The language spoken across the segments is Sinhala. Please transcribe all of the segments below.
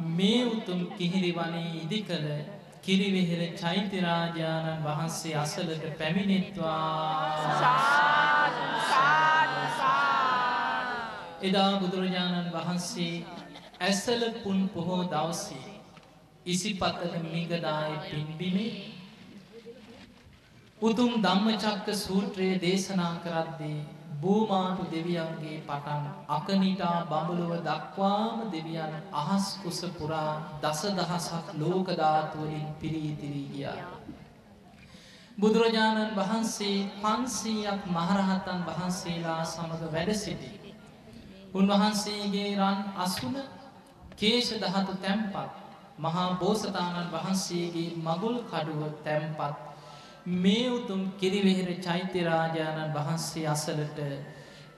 මේ උතුම් කිහිරි වනේ ඉදිකල කිරිවෙහෙර චෛත්‍ය රාජානන් වහන්සේ අසලට පැමිණෙත්වා. එදා බුදුරජාණන් වහන්සේ ඇසල පුන් පොහෝ දවසේ ඉසිපතන මිගදාය පින්බිමේ උතුම් ධම්මචක්ක සූත්‍රයේ දේශනා කරද්දී බූමාටු දෙවියන්ගේ පටන් අකනිටා බඹලොව දක්වාම දෙවියන් අහස් කුස පුරා දසදහසක් ලෝක ධාතු වලින් පිරී ගියා. බුදුරජාණන් වහන්සේ 500ක් මහරහතන් වහන්සේලා සමග වැඩ සිටි. උන්වහන්සේගේ රන් අසුන කේශ ධාතු තැන්පත් මහා බෝසතාණන් වහන්සේගේ මගුල් කඩුව තැන්පත් මේ උතුම් කිරිවෙහෙර චෛත්‍ය රාජානන් වහන්සේ අසලට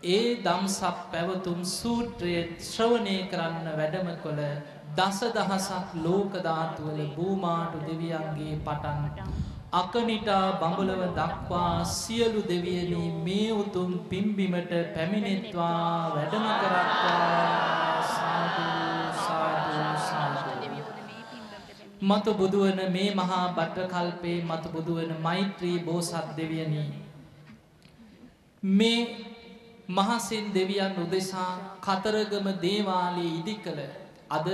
ඒ දම්සක් පැවතුම් සූත්‍රය ශ්‍රවණය කරන්න වැඩම කළ දසදහසක් ලෝක ධාතු වල බූමාටු දෙවියන්ගේ පටන් අකනිටා බඹලව දක්වා සියලු දෙවියනි මේ උතුම් පිම්බිමට පැමිණෙත්වා වැඩම කරත්වා. සාදු සාදු සාදු. මතු බුදුවන මේ මහා බට්ට කල්පේ මතු බුදුවන මෛත්‍රී බෝසත් දෙවියනි මේ මහසින් දෙවියන් උදෙසා කතරගම දේවාලයේ ඉදිකල අද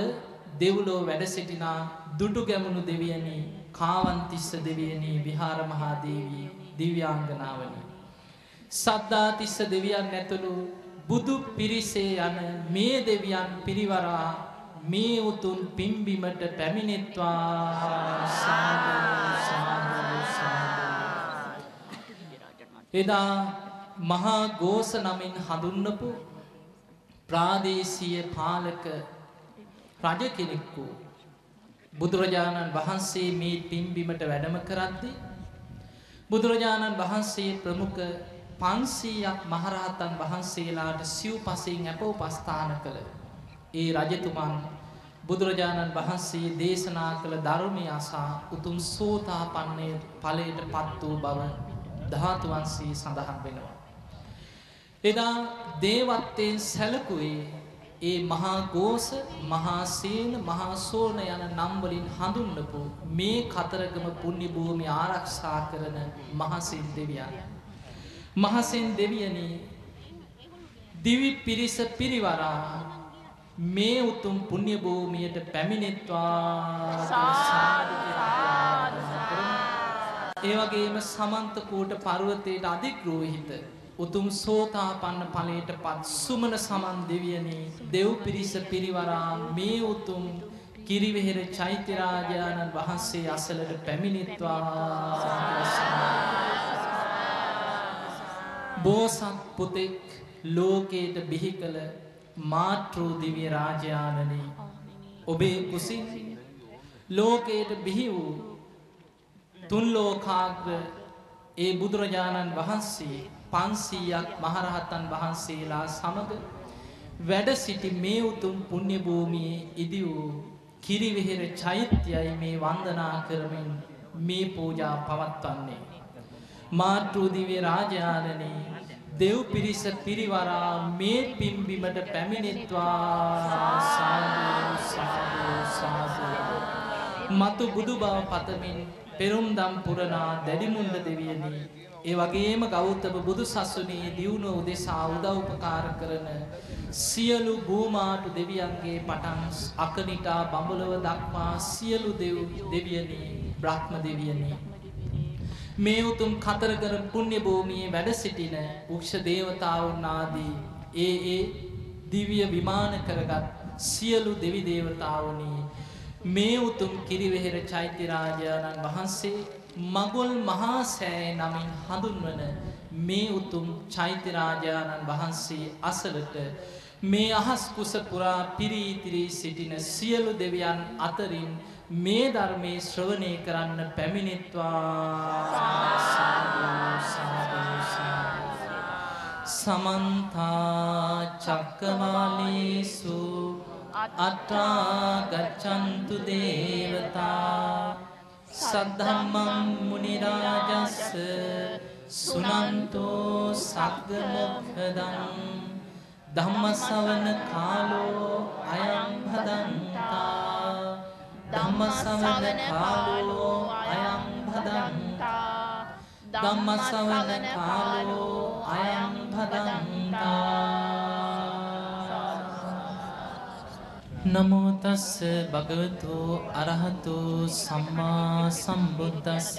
දෙව්ලොව වැඩ සිටිනා දුටුගැමුණු දෙවියනි කාවන්තිස්ස දෙවියනි විහාර මහා දේවී දිව්‍යාංගනාවනි සද්දාතිස්ස දෙවියන් ඇතුළු බුදු පිරිසේ යන මේ දෙවියන් පිරිවරා මේ උතුම් පිම්බිමට පැමිණෙත්වා. සාදු සාදු සාදු. එදා මහා ගෝස නමින් හඳුන්වපු ප්‍රාදේශීය පාලක රජ කෙනෙකු බුදුරජාණන් වහන්සේ මේ පිම්බිමට වැඩම කරද්දී බුදුරජාණන් වහන්සේ ප්‍රමුඛ 500ක් මහරහතන් වහන්සේලාට සිව්පසෙන් අපෝපස්ථාන කළ ඒ රජතුමන් බුදුරජාණන් වහන්සේ දේශනා කළ ධර්මය අසා උතුම් සෝතාපන්න ඵලයට පත් වූ බව ධාතු වංශයේ සඳහන් වෙනවා. එදා දේවත්වයෙන් සැලකුවේ ඒ මහා ගෝස, මහා සේන, මහා සෝන යන නම් වලින් හඳුන්වපු මේ කතරගම පුණ්‍ය භූමිය ආරක්ෂා කරන මහසෙන් දෙවියන්. මහසෙන් දෙවියනි දිවි පිරිස පිරිවරා මේ උතුම් පුණ්‍ය භූමියට පැමිණෙත්වා. ඒ වගේම සමන්ත කූට පර්වතයට අධිග්‍රෝහිත උතුම් සෝතාපන්න ඵලයට පත් සුමන සමන් දෙවියනි දෙව් පිරිස පිරිවරා මේ උතුම් කිරිවෙහෙර චෛත්‍ය රාජානන් වහන්සේ අසලට පැමිණෙත්වා. බෝසත් පුතෙක් ලෝකයට බිහි කළ මාතෘ දිව්‍ය රාජානනි ඔබේ කුසින් ලෝකයට බිහි වූ තුන් ලෝකාග්‍ර ඒ බුදුරජාණන් වහන්සේ 500ක් මහරහතන් වහන්සේලා සමග වැඩ සිටි මේ උතුම් පුණ්‍ය භූමියේ ඉදි වූ කිරිවෙහෙර චෛත්‍යයි මේ වන්දනා කරමින් මේ පූජා පවත්වන්නේ. මාතෘ දිව්‍ය රාජානනි දෙව් පිරිස පිරිවරා මේ පිම්බිමට පැමිණෙත්වා. සාදු සාදු සාදු. මතු බුදු බව පතමින් පෙරුම්දම් පුරනා දැඩිමුණ්ඩ දෙවියනි ඒ වගේම ගෞතම බුදු සසුනේ දියුණුව උදෙසා උදව් උපකාර කරන සියලු භූමාටු දෙවියන්ගේ පටන් අකනිටා බඹලව දක්වා සියලු දෙවියනි බ්‍රහ්ම දෙවියනි මේ උතුම් කතරගම පුණ්‍ය භූමියේ වැඩ සිටින උක්ෂ දේවතාවුන් ආදී ඒ දිව්‍ය විමාන කරගත් සියලු දෙවි දේවතාවුනි මේ උතුම් කිරිවෙහෙර චෛත්‍ය රාජානන් වහන්සේ මගුල් මහා සෑය නමින් හඳුන්වන මේ උතුම් චෛත්‍ය රාජානන් වහන්සේ අසලට මේ අහස් කුස පුරා පිරී සිටින සියලු දෙවියන් අතරින් මේ ධර්මයේ ශ්‍රවණය කරන්න පැමිණෙත්වා. සමන්ත චක්කවාලේසු අත්‍රා ගච්ඡන්තු දේවතා සද්ධම්මං මුනි රාජස්ස සුනන්තෝ සග්ග මොක්ඛදං ධම්මසවන කාලෝ අයං භදන්තා ධම්මසවන කාලෝ අයං භදන්තා ධම්මසවන කාලෝ අයං භදන්තා නමෝ තස්ස භගවතු අරහතු සම්මා සම්බුද්දස්ස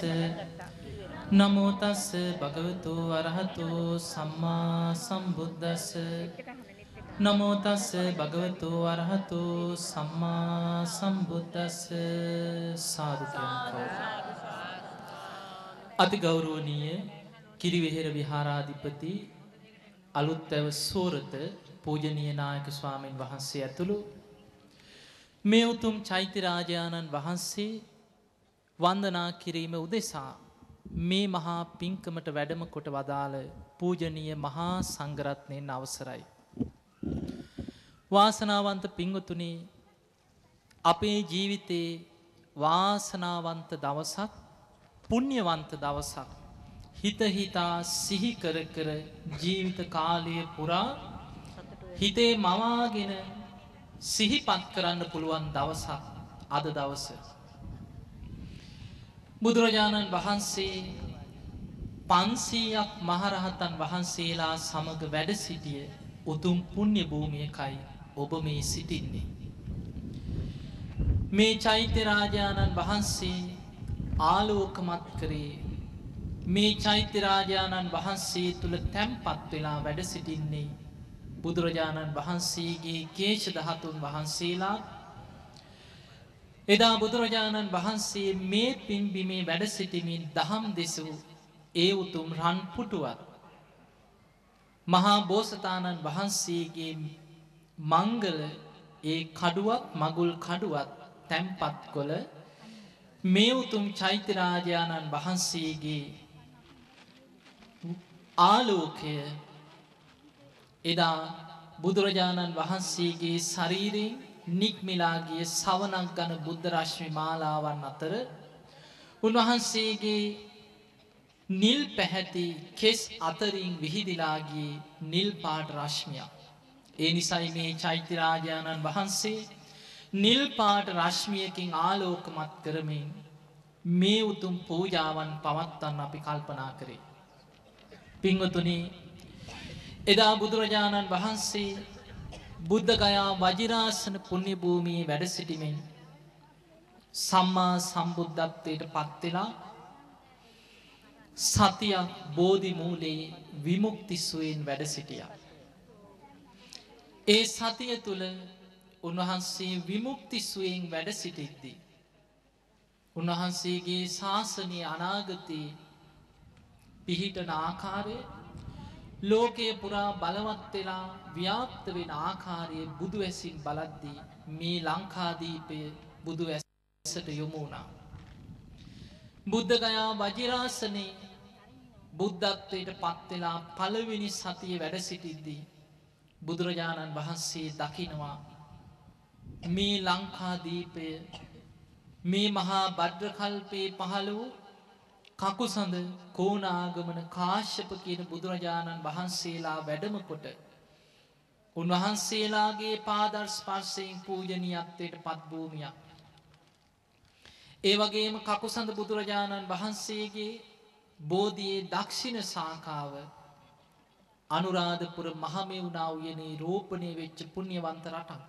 නමෝ තස්ස භගවතු අරහතු සම්මා සම්බුද්දස්ස නමෝ තස්ස භගවතු අරහතු සම්මා සම්බුද්දස්ස සාදු අති ගෞරවනීය කිරිවෙහෙර විහාරාධිපති අලුත්වැව සෝරත පූජනීය නායක ස්වාමීන් වහන්සේ ඇතුළු මේ උතුම් චෛත්‍ය රාජානන් වහන්සේ වන්දනා කිරීම උදෙසා මේ මහා පින්කමට වැඩම කොට වදාළ පූජනීය මහා සංඝරත්නයන් අවසරයි. වාසනාවන්ත පින්වතුනි, අපේ ජීවිතේ වාසනාවන්ත දවසක්, පුණ්‍යවන්ත දවසක් හිත හිතා සිහි කර කර ජීවිත කාලය පුරා හිතේ මවාගෙන සිහිපත් කරන්න පුළුවන් දවසක් අද දවස. බුදුරජාණන් වහන්සේ 500ක් මහරහතන් වහන්සේලා සමග වැඩ සිටිය උතුම් පුණ්‍ය භූමියකයි ඔබ මේ සිටින්නේ. මේ චෛත්‍ය රාජානන් වහන්සේ ආලෝකමත් කරේ මේ චෛත්‍ය රාජානන් වහන්සේ තුල තැන්පත් වෙලා වැඩ සිටින්නේ බුදුරජාණන් වහන්සේගේ කේශ ධාතුන් වහන්සේලා. එදා බුදුරජාණන් වහන්සේ මේ පින්බිමේ වැඩ සිටිමින් දහම් දෙසූ ඒ උතුම් රන් පුටුවත් මහා බෝසතාණන් වහන්සේගේ මංගල ඒ කඩුවත් මගුල් කඩුවත් තැන්පත් කොළ මේ උතුම් චෛත්‍ය රාජානන් වහන්සේගේ ආලෝකය එදා බුදුරජාණන් වහන්සේගේ ශරීරයෙන් නික්මිලා ගිය සවනක් ගන බුද්ධ රශ්මි මාලාවන් අතර උන්වහන්සේගේ නිල් පැහැති කෙස් අතරින් විහිදිලා ගිය නිල් පාට රශ්මියක්. ඒ නිසයි මේ චෛත්‍ය රාජානන් වහන්සේ නිල් පාට රශ්මියකින් ආලෝකමත් කරමින් මේ උතුම් පූජාවන් පවත්වන්න අපි කල්පනා කරේ. පින්වතුනි, එදා බුදුරජාණන් වහන්සේ බුද්ධගයා වජිරාසන පුණ්‍ය භූමියේ වැඩ සිටිමින් සම්මා සම්බුද්ධත්වයට පත් වෙලා සතියක් බෝධි මූලයේ විමුක්ති සුවයෙන් වැඩ සිටියා. ඒ සතිය තුල උන්වහන්සේ විමුක්ති සුවයෙන් වැඩ සිටිද්දී උන්වහන්සේගේ ශාසනීය අනාගතයේ පිහිටන ආකාරය ලෝකයේ පුරා බලවත් වෙලා ව්‍යාප්ත වෙන ආකාරයේ බුදු ඇසින් බලද්දී මේ ලංකාදීපය බුදු ඇසට යොමු වුණා. බුද්ධගයා වජිරාසනේ බුද්ධත්වයට පත් වෙලා පළවෙනි සතිය වැඩ සිටිද්දී බුදුරජාණන් වහන්සේ දකිනවා මේ ලංකාදීපය මේ මහා භද්‍ර කල්පයේ පහළ වූ කකුසඳ කෝණාගමන කාශ්‍යප කියන බුදුරජාණන් වහන්සේලා වැඩම කොට උන්වහන්සේලාගේ පාද ස්පර්ශයෙන් පූජනීයත්වයට පත් භූමියක්. ඒ වගේම කකුසඳ බුදුරජාණන් වහන්සේගේ බෝධියේ දක්ෂිණ ශාඛාව අනුරාධපුර මහමෙවුනා උයනේ රෝපණය වෙච්ච පුණ්‍යවන්ත රටක්.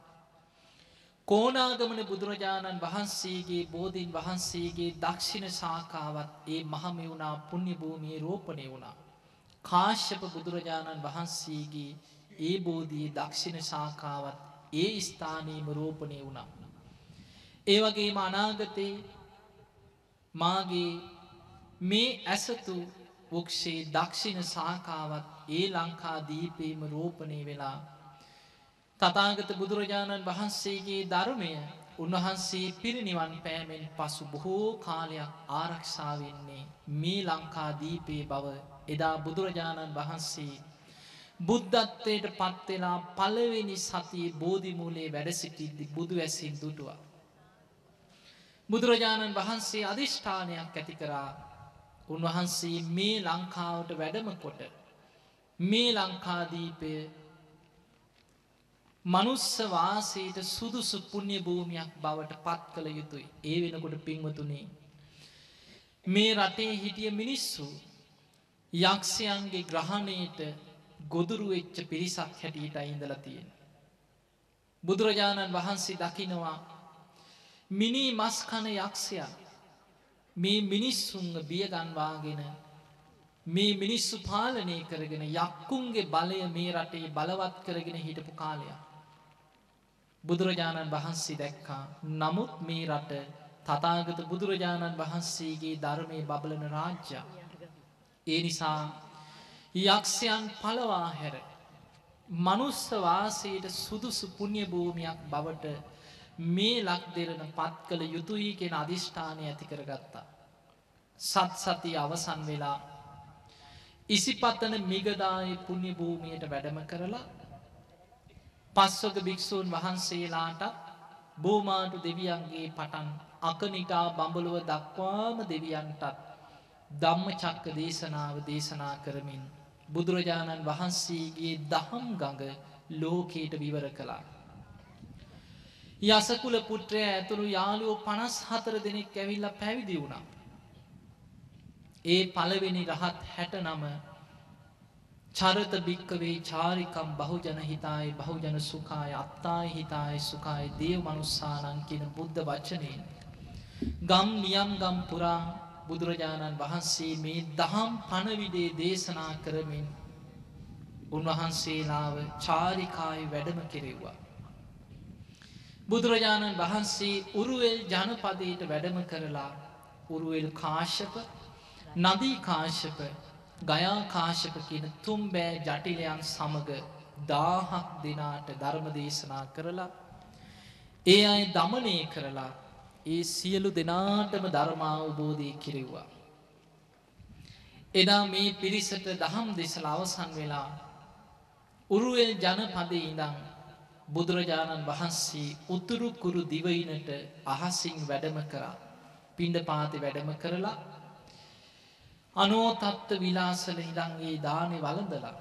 කෝණාගමන බුදුරජාණන් වහන්සේගේ බෝධීන් වහන්සේගේ දක්ෂිණ ශාඛාවත් ඒ මහමෙවුනා පුණ්‍ය භූමියේ රෝපණය වුණා. කාශ්‍යප බුදුරජාණන් වහන්සේගේ ඒ බෝධියේ දක්ෂිණ ශාඛාවත් ඒ ස්ථානයේම රෝපණය වුණා. ඒ වගේම අනාගතේ මාගේ මේ ඇසතු වෘක්ෂයේ දක්ෂිණ ශාඛාවත් ඒ ලංකාදීපේම රෝපණය වෙලා තථාගත බුදුරජාණන් වහන්සේගේ ධර්මය උන්වහන්සේ පිරිනිවන් පෑමෙන් පසු බොහෝ කාලයක් ආරක්ෂා වෙන්නේ මේ ලංකාදීපේ බව එදා බුදුරජාණන් වහන්සේ බුද්ධත්වයට පත් වෙලා පළවෙනි සතියේ බෝධි මූලයේ වැඩ සිටිද්දී බුදු ඇසින් දුටුවා. බුදුරජාණන් වහන්සේ අදිෂ්ඨානයක් ඇති කරා උන්වහන්සේ මේ ලංකාවට වැඩම කොට මේ ලංකාදීපය මනුස්ස වාසයට සුදුසු පුණ්‍ය භූමියක් බවට පත් කළ යුතුයි. ඒ වෙනකොට පින්වතුනි මේ රටේ හිටිය මිනිස්සු යක්ෂයන්ගේ ග්‍රහණයට ගොදුරු වෙච්ච පිරිසක් හැටියටයි ඉඳලා තියෙන්නේ. බුදුරජාණන් වහන්සේ දකිනවා මිනි මස් කන යක්ෂයා මේ මිනිස්සුන්ව බිය ගන්වාගෙන මේ මිනිස්සු පාලනය කරගෙන යක්කුන්ගේ බලය මේ රටේ බලවත් කරගෙන හිටපු කාලයක්. බුදුරජාණන් වහන්සේ දැක්කා. නමුත් මේ රට තථාගත බුදුරජාණන් වහන්සේගේ ධර්මයේ බබලන රාජ්‍යයක්. ඒ නිසා යක්ෂයන් පළවා හැර මනුස්ස වාසයට සුදුසු පුණ්‍ය භූමියක් බවට මේ ලක්දෙරණ පත් කළ යුතුයි කියන අදිෂ්ඨානය ඇති කරගත්තා. සත් සතිය අවසන් වෙලා ඉසිපතන මිගදායේ පුණ්‍ය භූමියට වැඩම කරලා පස්වග භික්ෂූන් වහන්සේලාට බෝමාටු දෙවියන්ගේ පටන් අකනිටා බඹලුව දක්වාම දෙවියන්ටත් ධම්මචක්ක දේශනාව දේශනා කරමින් බුදුරජාණන් වහන්සේගේ දහම් ගඟ ලෝකයට විවර කළා. යසකුල පුත්‍රය ඇතුළු යාළුවෝ 54 දෙනෙක් ඇවිල්ලා පැවිදි වුණා. ඒ පළවෙනි රහත් 69 චරත භික්කවේ චාරිකම් බහුජන හිතාය බහුජන සුඛාය අත්තාය හිතාය සුඛාය දේව මනුස්සානං කියන බුද්ධ වචනයෙන් ගම් නියම් ගම් පුරා බුදුරජාණන් වහන්සේ මේ දහම් පණවිඩේ දේශනා කරමින් උන්වහන්සේලාව චාරිකායි වැඩම කෙරෙව්වා. බුදුරජාණන් වහන්සේ උරුවෙල් ජනපදයට වැඩම කරලා උරුවෙල් කාශ්‍යප නදී කාශ්‍යප ගයා කාශ්‍යප කියන තුන්බෑ ජටිලයන් සමග 1000ක් දිනාට ධර්ම දේශනා කරලා ඒ අය দমনය කරලා ඒ සියලු දෙනාටම ධර්ම අවබෝධය කෙරෙව්වා. එදා මේ පිරිසට දහම් දේශලා අවසන් වෙලා උරුවෙල් ජනපදයේ ඉඳන් බුදුරජාණන් වහන්සේ උතුරු කුරු දිවයිනට අහසින් වැඩම කරා. පිණ්ඩපාතේ වැඩම කරලා අනෝතත්ත්ව විලාසල ඉඳන් ඒ දානේ වළඳලා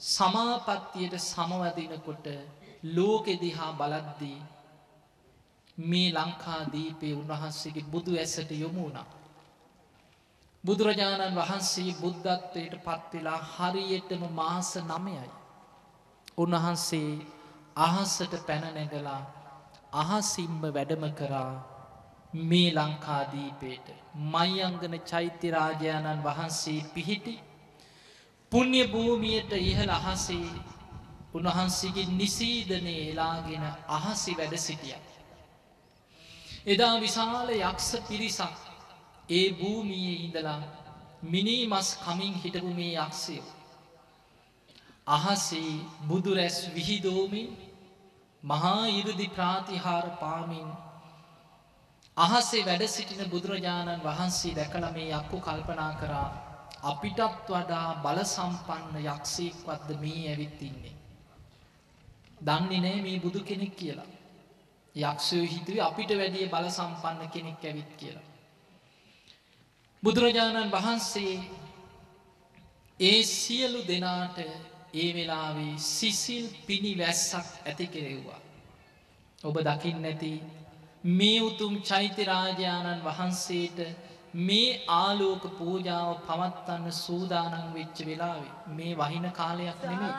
සමාපත්තියට සමවදිනකොට ලෝකෙ දිහා බලද්දී මේ ලංකාදීපේ උන්වහන්සේගේ බුදු ඇසට යොමු වුණා. බුදුරජාණන් වහන්සේ බුද්ධත්වයට පත් වෙලා හරියටම මාස 9යි. උන්වහන්සේ අහසට පැන නැගලා අහසින්ම වැඩම කරා මේ ලංකාදීපේට. මයංගන චෛත්‍ය රාජානන් වහන්සේ පිහිටි පුණ්‍ය භූමියට ඉහළ අහසේ උන්වහන්සේගේ නිසීදනේ එලාගෙන අහසි වැඩ සිටියා. එදා විශාල යක්ෂ පිරිසක් ඒ භූමියේ ඉඳලා මිනිමස් කමින් හිටපු මේ යක්ෂයෝ අහසේ බුදුරැස් විහිදෝමින් මහා 이르දි ප්‍රාතිහාර පාමින් අහසේ වැඩ සිටින බුදුරජාණන් වහන්සේ දැකලා මේ යක්කු කල්පනා කරා අපිටත් වඩා බල සම්පන්න යක්ෂයෙක්වත්ද මේ ඇවිත් ඉන්නේ. දන්නේ නැහැ මේ බුදු කෙනෙක් කියලා. යක්ෂයෝ හිතුවේ අපිට වැඩිය බල සම්පන්න කෙනෙක් ඇවිත් කියලා. බුදුරජාණන් වහන්සේ ඒ සියලු දෙනාට ඒ වෙලාවේ සිසිල් පිනිවැස්සක් ඇති කෙරෙව්වා. ඔබ දකින්න ඇති මේ උතුම් චෛත්‍ය රාජානන් වහන්සේට මේ ආලෝක පූජාව පවත්වන්න සූදානම් වෙච්ච වෙලාවේ මේ වහින කාලයක් නෙමෙයි.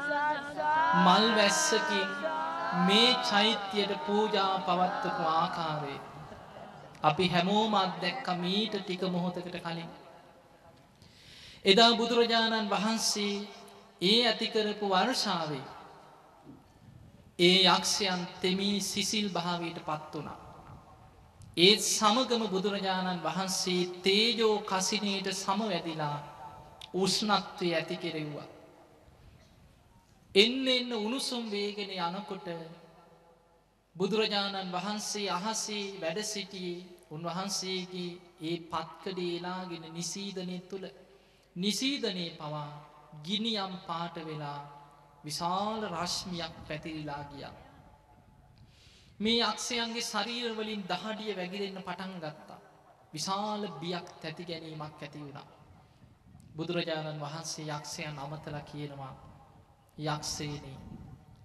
මල් වැස්සකින් මේ චෛත්‍යයට පූජා පවත්වපු ආකාරය අපි හැමෝම අත්දැක්ක මීට ටික මොහොතකට කලින්. එදා බුදුරජාණන් වහන්සේ ඒ ඇති කරපු වර්ෂාවේ ඒ යක්ෂයන් තෙමී සිසිල් භාවයට පත් වුණා. ඒ සමගම බුදුරජාණන් වහන්සේ තේජෝ කසිනේට සමවැදිලා උෂ්ණත්වය ඇති කෙරෙව්වා. එන්න උණුසුම් වේගෙන යනකොට බුදුරජාණන් වහන්සේ අහසේ වැඩ සිටියේ උන්වහන්සේගේ ඒ පත්කඩේ එලාගෙන නිසීදනයේ තුල නිසීදනයේ පවා ගිනියම් පාට වෙලා විශාල රශ්මියක් පැතිරිලා ගියා. මේ යක්ෂයන්ගේ ශරීර වලින් දහඩිය වැగిරෙන්න පටන් ගත්තා. විශාල බියක් තැති ගැනීමක් ඇති වුණා. බුදුරජාණන් වහන්සේ යක්ෂයන් අමතලා කියනවා යක්ෂේනි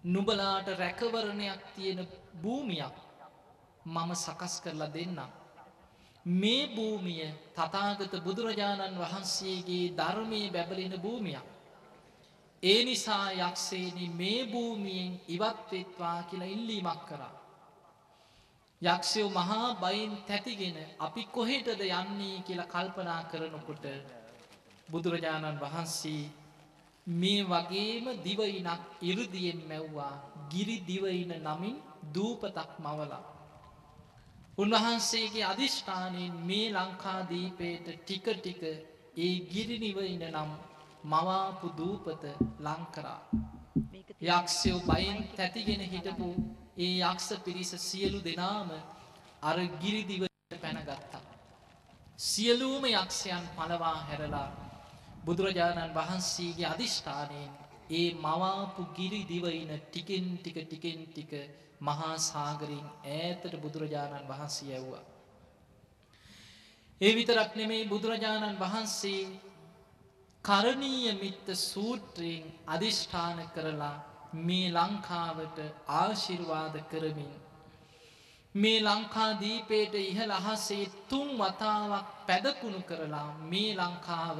නුඹලාට රැකවරණයක් තියෙන භූමියක් මම සකස් කරලා දෙන්නම්. මේ භූමිය තථාගත බුදුරජාණන් වහන්සේගේ ධර්මයේ බැබලෙන භූමියක්. ඒ නිසා යක්ෂයනි මේ භූමියෙන් ඉවත් වෙත්වා කියලා ඉල්ලීමක් කරා. යක්ෂයෝ මහා බයෙන් තැතිගෙන අපි කොහෙටද යන්නේ කියලා කල්පනා කරනකොට බුදුරජාණන් වහන්සේ මේ වගේම දිවයිනක් 이르දියෙන් මැව්වා. ගිරි දිවයින නමින් දූපතක් මවලා. උන්වහන්සේගේ අදිෂ්ඨානයෙන් මේ ලංකාදීපයට ටික ටික ඒ ගිරි දිවයින නම් මවාපු දූපත ලං කරා. යක්ෂයෝ බයෙන් තැතිගෙන හිටපු ඒ යක්ෂ පිරිස සියලු දෙනාම අර ගිරි දිවයිනට පැනගත්තා. සියලුම යක්ෂයන් පළවා හැරලා බුදුරජාණන් වහන්සේගේ අදිෂ්ඨානයෙන් ඒ මවාපු ගිරි දිවයින ටිකෙන් ටික මහා සාගරයෙන් ඈතට බුදුරජාණන් වහන්සේ යවුවා. ඒ විතරක් නෙමෙයි බුදුරජාණන් වහන්සේ කරණීය මිත්ත සූත්‍රයෙන් අදිෂ්ඨාන කරලා මේ ලංකාවට ආශිර්වාද කරමින් මේ ලංකාදීපයට ඉහළ අහසේ 3 වතාවක් පැදකුණු කරලා මේ ලංකාව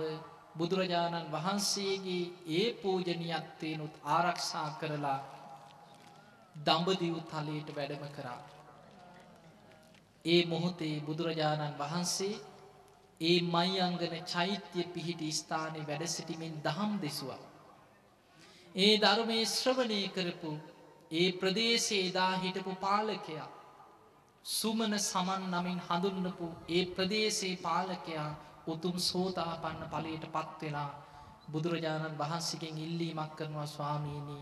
බුදුරජාණන් වහන්සේගේ ඒ පූජනීයත්වයනුත් ආරක්ෂා කරලා දඹදිව තලයට වැඩම කරා. ඒ මොහොතේ බුදුරජාණන් වහන්සේ ඒ මයංගන චෛත්‍ය පිහිටි ස්ථානයේ වැඩ සිටීමෙන් දහම් දෙසුවා. ඒ ධර්මයේ ශ්‍රවණය කරපු ඒ ප්‍රදේශයේ එදා හිටපු පාලකයා සුමන සමන් නමින් හඳුන්වපු ඒ ප්‍රදේශයේ පාලකයා උතුම් සෝතාපන්න ඵලයට පත් වෙලා බුදුරජාණන් වහන්සේගෙන් ඉල්ලීමක් කරනවා ස්වාමීනි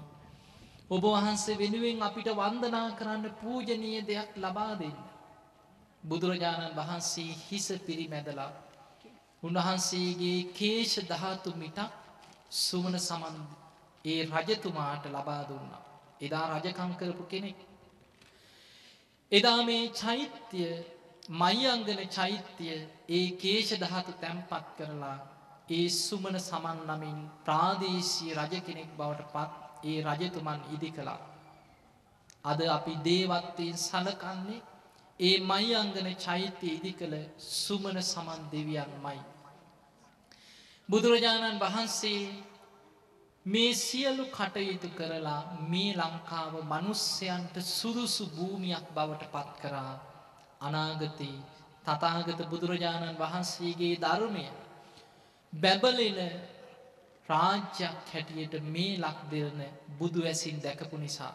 ඔබ වහන්සේ වෙනුවෙන් අපිට වන්දනා කරන්න පූජනීය දෙයක් ලබා දෙන්න. බුදුරජාණන් වහන්සේ හිස පිරිමැදලා උන්වහන්සේගේ කේශ ධාතු මිටක් සුමන සමන් ඒ රජතුමාට ලබා දුන්නා. එදා රජකම් කරපු කෙනෙක්. එදා මේ චෛත්‍ය මයංගන චෛත්‍ය ඒ කේශ ධාතු තැන්පත් කරලා ඒ සුමන සමන් නමින් ප්‍රාදේශීය රජ කෙනෙක් බවට පත් ඒ රජතුමන් ඉදි කළා. අද අපි දේවත්වයෙන් සලකන්නේ ඒ මයංගන චෛත්‍ය ඉදි කළ සුමන සමන් දෙවියන්මයි. බුදුරජාණන් වහන්සේ මේ සියලු කටයුතු කරලා මේ ලංකාව මිනිස්යන්ට සුදුසු භූමියක් බවට පත් කරා. අනාගතේ තථාගත බුදුරජාණන් වහන්සේගේ ධර්මය බැබලෙන රාජ්‍යයක් හැටියට මේ ලක් දෙරණ බුදු ඇසින් දැකපු නිසා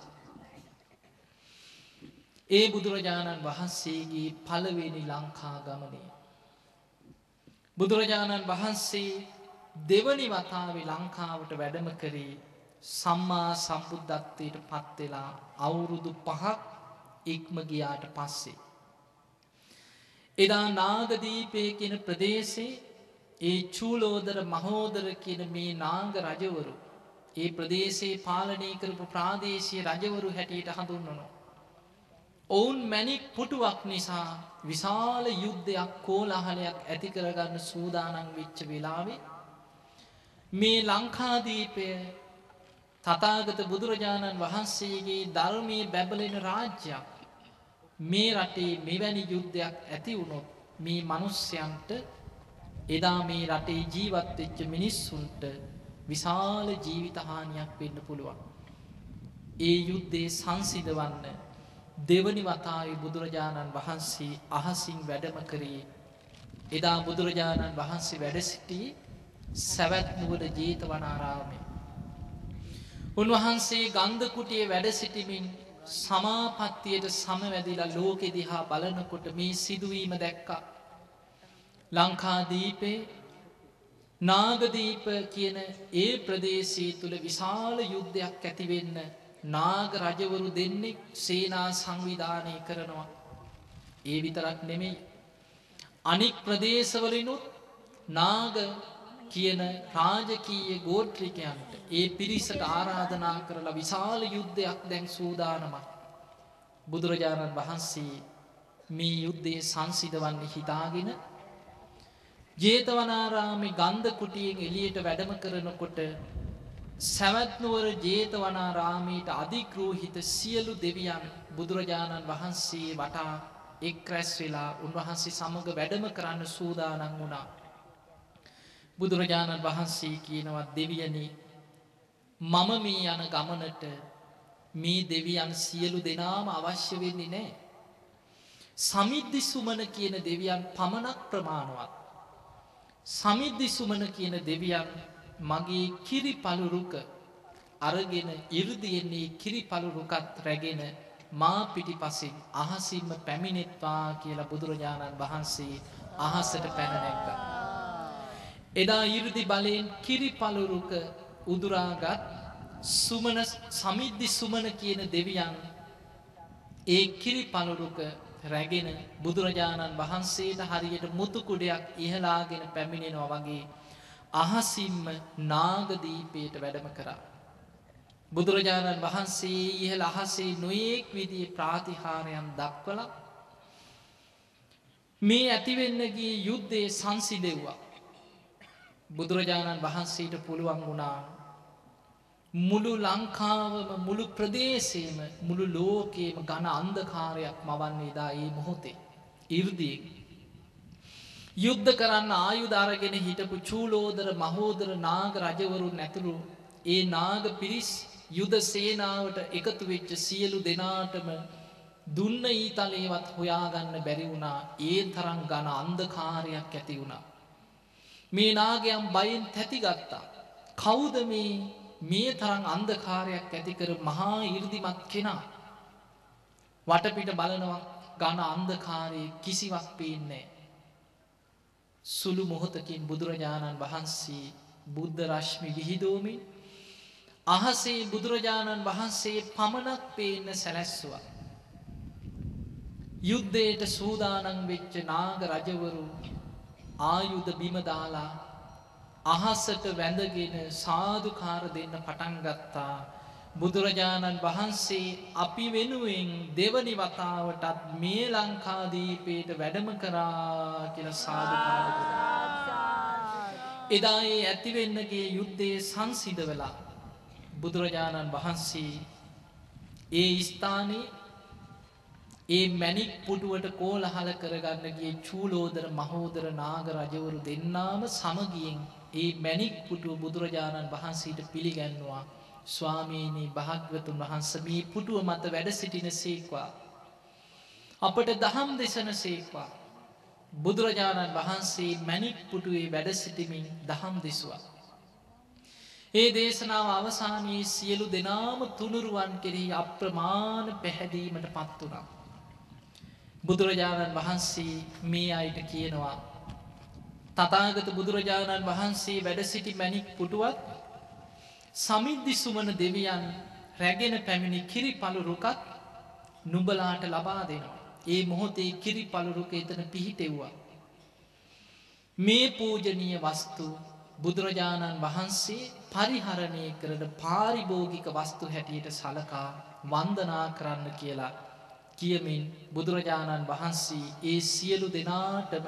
ඒ බුදුරජාණන් වහන්සේගේ පළවෙනි ලංකා ගමනය බුදුරජාණන් වහන්සේ දෙවනි වතාවේ ලංකාවට වැඩම කරේ සම්මා සම්බුද්ධත්වයට පත් වෙලා අවුරුදු 5ක් ඉක්ම ගියාට පස්සේ එදා නාගදීපේ කියන ප්‍රදේශේ ඒ චූලෝදර මහෝදර කියන මේ නාග රජවරු ඒ ප්‍රදේශේ පාලනය කරපු ප්‍රාදේශීය රජවරු හැටියට හඳුන්වනවා. ඔවුන් මැණික් පුටුවක් නිසා විශාල යුද්ධයක් කෝලාහලයක් ඇති කරගන්න සූදානම් වෙච්ච වෙලාවේ මේ ලංකාදීපය තථාගත බුදුරජාණන් වහන්සේගේ ධර්මයේ බැබලෙන රාජ්‍යයක්. මේ රටේ මෙවැනි යුද්ධයක් ඇති වුණොත් මේ මිනිස්යන්ට එදා මේ රටේ ජීවත් වෙච්ච මිනිස්සුන්ට විශාල ජීවිත හානියක් වෙන්න පුළුවන්. ඒ යුද්ධේ සංසිඳවන්න දෙවනි වතාවේ බුදුරජාණන් වහන්සේ අහසින් වැඩම කරේ. එදා බුදුරජාණන් වහන්සේ වැඩ සිටියේ සවැත් නුවර ජේතවනාරාමයේ. උන්වහන්සේ ගන්ධ කුටියේ වැඩ සිටිමින් සමාපත්තියට සමවැදිලා ලෝකෙ දිහා බලනකොට මේ සිදුවීම දැක්කා. ලංකාදීපේ නාගදීප කියන ඒ ප්‍රදේශය තුල විශාල යුද්ධයක් ඇති වෙන්න නාග රජවරු දෙන්නෙක් සේනා සංවිධානය කරනවා. ඒ විතරක් නෙමෙයි අනික් ප්‍රදේශවලිනුත් නාග කියන රාජකීය ගෝත්‍රිකයන්ට ඒ පිරිසට ආරාධනා කරලා විශාල යුද්ධයක් දැන් සූදානමක්. බුදුරජාණන් වහන්සේ මේ යුද්ධයේ සංසිඳවන්න හිතාගෙන ජේතවනාරාමේ ගන්ධ කුටියෙන් එළියට වැඩම කරනකොට සවැත් නුවර ජේතවනාරාමයට අධිග්‍රෝහිත සියලු දෙවියන් බුදුරජාණන් වහන්සේ වටා එක් රැස් වෙලා උන්වහන්සේ සමග වැඩම කරන්න සූදානම් වුණා. බුදුරජාණන් වහන්සේ කියනවා දෙවියනි මම මේ යන ගමනට මේ දෙවියන් සියලු දෙනාම අවශ්‍ය වෙන්නේ නැහැ. සමිද්දි සුමන කියන දෙවියන් පමණක් ප්‍රමාණවත්. සමිද්දි සුමන කියන දෙවියන් මගේ කිරි පළුරුක අරගෙන 이르දියන්නේ කිරි පළුරුකත් රැගෙන මා පිටිපසින් අහසින්ම පැමිණෙත්වා කියලා බුදුරජාණන් වහන්සේ අහසට පැන නැග්ගා. එදා 이르දි බලයෙන් කිරි පළුරුක උදුරාගත් සුමන සමිද්දි සුමන කියන දෙවියන් ඒ කිරි පළුරුක රැගෙන බුදුරජාණන් වහන්සේට හරියට මුතු කුඩයක් ඉහලාගෙන පැමිණෙනවා වගේ අහසින්ම නාගදීපයට වැඩම කරා. බුදුරජාණන් වහන්සේ ඉහළ අහසේ නොයෙක් විදිහේ ප්‍රාතිහාරයන් දක්වලා මේ ඇතිවෙන්න ගිය යුද්ධයේ සංසිඳෙව්වා. බුදුරජාණන් වහන්සේට පුළුවන් වුණා මුළු ලංකාවම මුළු ප්‍රදේශයේම මුළු ලෝකයේම ඝන අන්ධකාරයක් මවන්නේ දා ඒ මොහොතේ 이르දියෙන් යුද්ධ කරන්න ආයුධ අරගෙන හිටපු චූලෝදර මහෝදර නාග රජවරුන් ඇතුළු ඒ නාග පිරිස් යුද සේනාවට එකතු වෙච්ච සියලු දෙනාටම දුන්න ඊතලේවත් හොයාගන්න බැරි වුණා. ඒ තරම් ඝන අන්ධකාරයක් ඇති වුණා. මේ නාගයන් බයෙන් තැතිගත්තා. කවුද මේ තරම් අන්ධකාරයක් ඇති කර මහා 이르දිමත් කෙනා? වටපිට බලනවා ඝන අන්ධකාරයේ කිසිවක් පේන්නේ නැහැ. සුළු මොහොතකින් බුදුරජාණන් වහන්සේ බුද්ධ රශ්මි විහිදෝමින් අහසේ බුදුරජාණන් වහන්සේ පමණක් පේන්න සැලැස්සුවා. යුද්ධයට සූදානම් වෙච්ච නාග රජවරු ආයුධ බිම දාලා අහසට වැඳගෙන සාදුකාර දෙන්න පටන් ගත්තා. බුදුරජාණන් වහන්සේ අපි වෙනුවෙන් දෙවනි වතාවටත් මේ ලංකාදීපයට වැඩම කරා කියලා සාදුකාර දුන්නා. එදා ඒ ඇතිවෙන්නගේ යුද්ධයේ සංසිඳවලා බුදුරජාණන් වහන්සේ ඒ ස්ථානයේ ඒ මැණික් පුටුවට කෝලහල කරගන්න ගිය චූලෝදර මහෝදර නාග රජවරු දෙන්නාම සමගියෙන් ඒ මැණික් පුටුව බුදුරජාණන් වහන්සේට පිළිගන්නවා. ස්වාමීනි භාග්‍යවතුන් වහන්සේ මේ පුටුව මත වැඩ සිටින සේක්වා අපට දහම් දෙසන සේක්වා. බුදුරජාණන් වහන්සේ මැණික් පුටුවේ වැඩ සිටිමින් දහම් දෙසුවා. ඒ දේශනාව අවසානයේ සියලු දෙනාම තුනුරුවන් කෙරෙහි අප්‍රමාණ පැහැදීමට පත් වුණා. බුදුරජාණන් වහන්සේ මේ අයට කියනවා තථාගත බුදුරජාණන් වහන්සේ වැඩ සිටි මැණික් පුටුවත් සමිද්දි සුමන දෙවියන් රැගෙන පැමිණි කිරි පළුරුකත් නුඹලාට ලබා දෙනවා. ඒ මොහොතේ කිරි පළුරුක එතන පිහිටෙව්වා. මේ පූජනීය වස්තු බුදුරජාණන් වහන්සේ පරිහරණය කරන පාරිභෝගික වස්තු හැටියට සලකා වන්දනා කරන්න කියලා කියමින් බුදුරජාණන් වහන්සේ ඒ සියලු දෙනාටම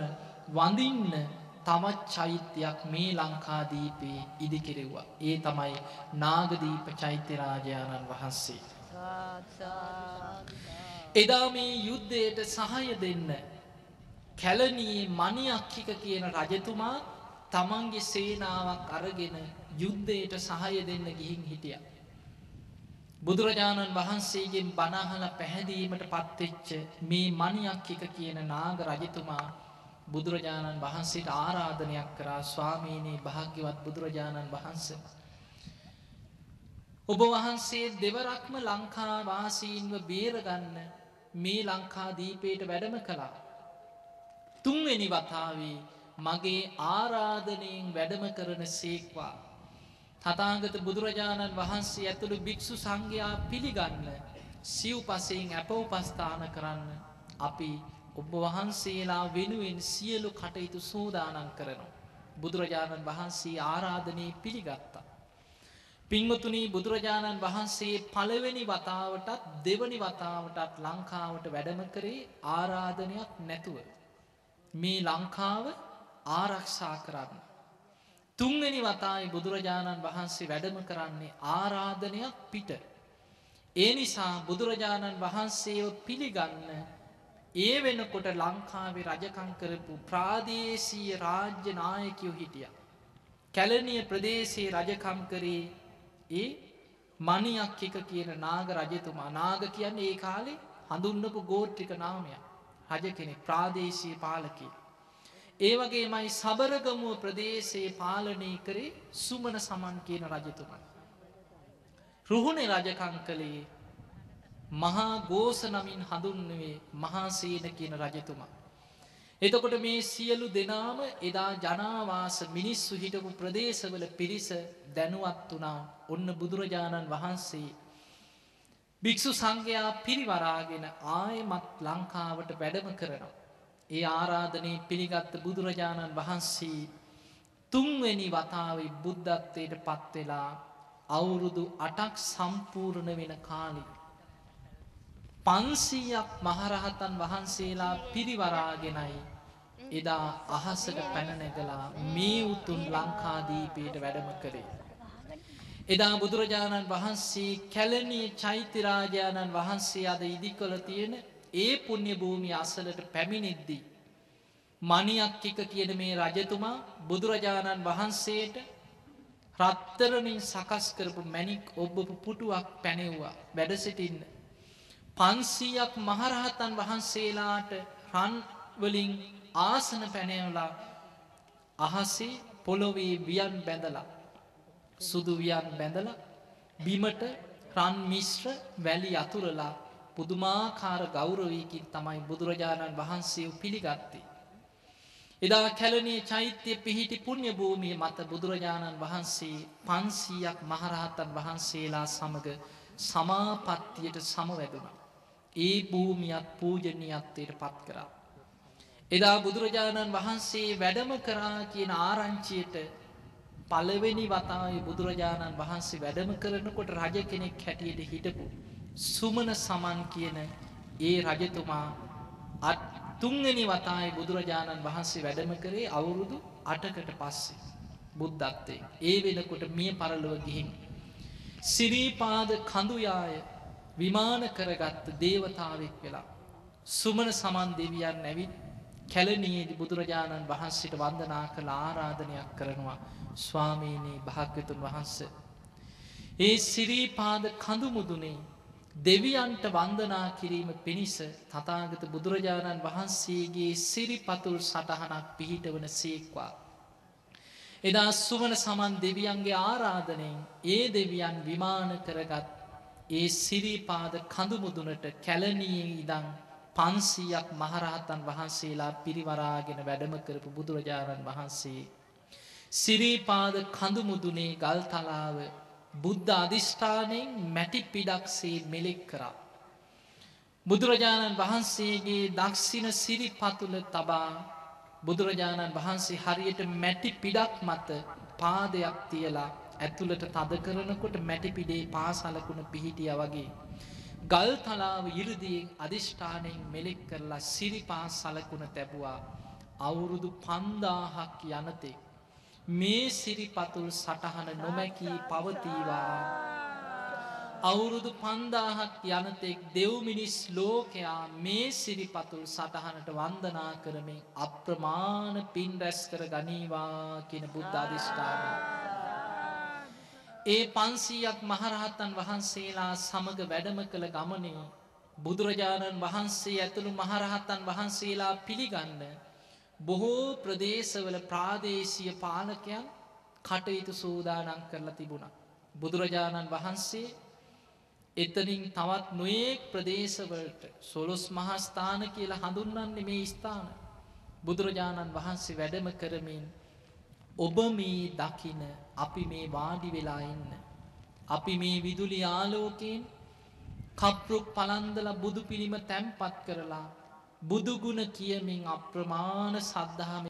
වඳින්න තවත් චෛත්‍යයක් මේ ලංකාදීපේ ඉදි කෙරෙව්වා. ඒ තමයි නාගදීප චෛත්‍ය රාජානන් වහන්සේ. එදා මේ යුද්ධයට සහාය දෙන්න කැලණියේ මණිඅක්ඛික කියන රජතුමා තමන්ගේ සේනාවක් අරගෙන යුද්ධයට සහාය දෙන්න ගිහින් හිටියා. බුදුරජාණන් වහන්සේගෙන් බණ අහලා පැහැදීමට පත්වෙච්ච මේ මණිඅක්ඛික කියන නාග රජතුමා බුදුරජාණන් වහන්සේට ආරාධනයක් කරා. ස්වාමීනි භාග්‍යවත් බුදුරජාණන් වහන්සේ ඔබ වහන්සේ දෙවරක්ම ලංකා වාසීන්ව බේරගන්න මේ ලංකාදීපයට වැඩම කළා. තුන්වෙනි වතාවේ මගේ ආරාධනයෙන් වැඩම කරන සේක්වා. තථාගත බුදුරජාණන් වහන්සේ ඇතුළු භික්ෂු සංඝයා පිළිගන්න සිව්පසයෙන් අප උපස්ථාන කරන්න අපි ඔබ වහන්සේලා වෙනුවෙන් සියලු කටයුතු සූදානම් කරනවා. බුදුරජාණන් වහන්සේ ආරාධනය පිළිගත්තා. පින්වතුනි බුදුරජාණන් වහන්සේ පළවෙනි වතාවටත් දෙවනි වතාවටත් ලංකාවට වැඩම කරේ ආරාධනයක් නැතුව. මේ ලංකාව ආරක්ෂා කරන්න. තුන්වෙනි වතාවේ බුදුරජාණන් වහන්සේ වැඩම කරන්නේ ආරාධනයක් පිට. ඒ නිසා බුදුරජාණන් වහන්සේව පිළිගන්න ඒ වෙනකොට ලංකාවේ රජකම් කරපු ප්‍රාදේශීය රාජ්‍ය නායකයෝ හිටියා. කැලණිය ප්‍රදේශයේ රජකම් කරේ ඒ මණියක්කික කියන නාග රජතුමා. නාග කියන්නේ ඒ කාලේ හඳුන්වපු ගෝත්‍රික නාමයක්. රජ කෙනෙක්, ප්‍රාදේශීය පාලකයෙක්. ඒ වගේමයි සබරගමුව ප්‍රදේශයේ පාලනය කරේ සුමන සමන් කියන රජතුමා. රුහුණේ රජකම් කළේ මහා ගෝස නමින් හඳුන්වුවේ මහාසේන කියන රජතුමා. එතකොට මේ සියලු දෙනාම එදා ජනාවාස මිනිස්සු හිටපු ප්‍රදේශවල පිරිස දැනුවත් වුණා. ඔන්න බුදුරජාණන් වහන්සේ භික්ෂු සංඝයා පිරිවරාගෙන ආයෙමත් ලංකාවට වැඩම කරනවා. ඒ ආරාධනයේ පිළිගත් බුදුරජාණන් වහන්සේ තුන්වෙනි වතාවේ බුද්ධත්වයට පත් වෙලා අවුරුදු 8ක් සම්පූර්ණ වෙන කාලෙ 500ක් මහරහතන් වහන්සේලා පිරිවරාගෙනයි එදා අහසට පැන නැගලා මේ උතුම් ලංකාදීපයට වැඩම කළේ. එදා බුදුරජාණන් වහන්සේ කැලණිය චෛත්‍යරාජාණන් වහන්සේ අද ඉදිකළ තියෙන ඒ පුණ්‍ය භූමිය අසලට පැමිණෙද්දී මණියක්කික කියන මේ රජතුමා බුදුරජාණන් වහන්සේට රත්තරණින් සකස් කරපු මණික් ඔබ්බපු පුටුවක් පැනෙව්වා වැඩ සිටින්න. 500ක් මහරහතන් වහන්සේලාට රන් වලින් ආසන පැනවලා අහසේ පොළොවේ වියන් බැඳලා සුදු වියන් බැඳලා බිමට රන් මිශ්‍ර වැලි අතුරලා පුදුමාකාර ගෞරවයකින් තමයි බුදුරජාණන් වහන්සේ පිළිගත්තේ. එදා කැලණිය චෛත්‍ය පිහිටි පුණ්‍ය භූමිය මත බුදුරජාණන් වහන්සේ 500ක් මහරහතන් වහන්සේලා සමග සමාපත්තියට සමවැදුණා. ඒ භූමියත් පූජනීයත්වයට පත් කරා. එදා බුදුරජාණන් වහන්සේ වැඩම කරා කියන ආරංචියට පළවෙනි වතාවේ බුදුරජාණන් වහන්සේ වැඩම කරනකොට රජ කෙනෙක් හැටියට හිටපු සුමන සමන් කියන ඒ රජතුමා තුන්වෙනි වතාවේ බුදුරජාණන් වහන්සේ වැඩම කරේ අවුරුදු 8කට පස්සේ බුද්ධත්වයෙන්. ඒ වෙනකොට මිය පරලොව ගිහින් සිරිපාද කඳුයාය විමාන කරගත්ත දේවතාවෙක් වෙලා සුමන සමන් දෙවියන් ඇවිත් කැලණියේදී බුදුරජාණන් වහන්සේට වන්දනා කළ ආරාධනයක් කරනවා. ස්වාමීනි භාග්‍යතුන් වහන්සේ ඒ සිරිපාද කඳු මුදුනේ දෙවියන්ට වන්දනා කිරීම පිණිස තථාගත බුදුරජාණන් වහන්සේගේ සිරිපතුල් සටහනක් පිහිටවන සීක්වා. එදා සුමන සමන් දෙවියන්ගේ ආරාධනෙන් ඒ දෙවියන් විමාන කරගත් ඒ සිරිපාද කඳු මුදුනට කැලණියේ ඉඳන් 500ක් මහරහතන් වහන්සේලා පිරිවරාගෙන වැඩම කරපු බුදුරජාණන් වහන්සේ සිරිපාද කඳු මුදුනේ ගල්තලාව බුද්ධ අධිෂ්ඨානයෙන් මැටි පිඩක්සේ මෙලෙක් කරා. බුදුරජාණන් වහන්සේගේ දක්ෂින සිරිපතුල තබා බුදුරජාණන් වහන්සේ හරියට මැටි පිඩක් මත පාදයක් තියලා ඇතුළට තද කරනකොට මැටි පිඩේ පාසලකුණ පිහිටියා වගේ ගල්තලාව ඉරිදියෙන් අධිෂ්ඨානයෙන් මෙලෙක් කරලා සිරිපා සලකුණ තැබුවා. අවුරුදු 5000ක් යනතෙක් මේ සිරිපතුල් සටහන නොමැකී පවතිවා. අවුරුදු 5000ක් යනතෙක් දෙව් මිනිස් ලෝකයා මේ සිරිපතුල් සටහනට වන්දනා කරමින් අප්‍රමාණ පින් රැස් කර ගනීවා කියන බුද්ධ අධිෂ්ඨානය. ඒ 500ක් මහරහතන් වහන්සේලා සමග වැඩම කළ ගමනේ බුදුරජාණන් වහන්සේ ඇතුළු මහරහතන් වහන්සේලා පිළිගන්න බොහෝ ප්‍රදේශවල ප්‍රාදේශීය පාලකයන් කටයුතු සූදානම් කරලා තිබුණා. බුදුරජාණන් වහන්සේ එතනින් තවත් නොයෙක් ප්‍රදේශවලට 12 මහා ස්ථාන කියලා හඳුන්වන්නේ මේ ස්ථාන. බුදුරජාණන් වහන්සේ වැඩම කරමින් ඔබ මේ දකින අපි මේ වාඩි වෙලා ඉන්න අපි මේ විදුලි ආලෝකයෙන් කප්රුක් පලන්දලා බුදු පිළිම තැන්පත් කරලා බුදු ගුණ කියමින් අප්‍රමාණ සද්ධාම